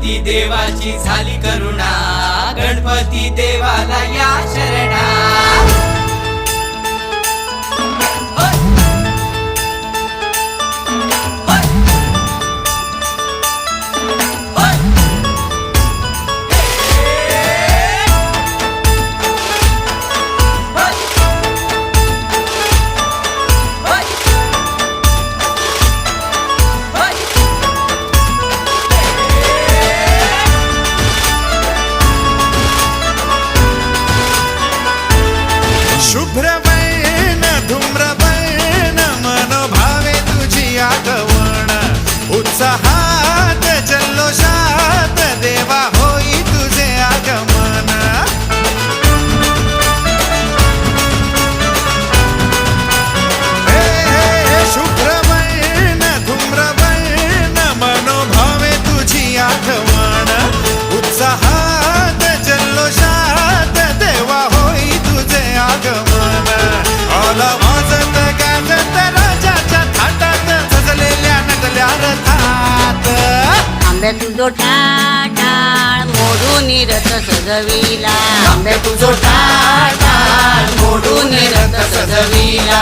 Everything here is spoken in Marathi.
गणपती देवाची झाली करुणा, गणपती देवाला या शरणा। शुभ्रवर्ण धूम्रवर्ण मनोभावे तुझी आगमन, उत्साहात जल्लोषात देवा होई तुझे आगमन। हे शुभ्रवर्ण धूम्रवर्ण मनोभावे तुझी आगमन, उत्साहात जल्लोषात देवा होई तुझे आगमन। आला वाजत गाजत राजाच्या थाटात, सजलेल्या नटल्या रथात। आंब्या तुझो टाळ मोडून रथ सजविला, आंबे तुझो टाळ मोडून रथ सजविला।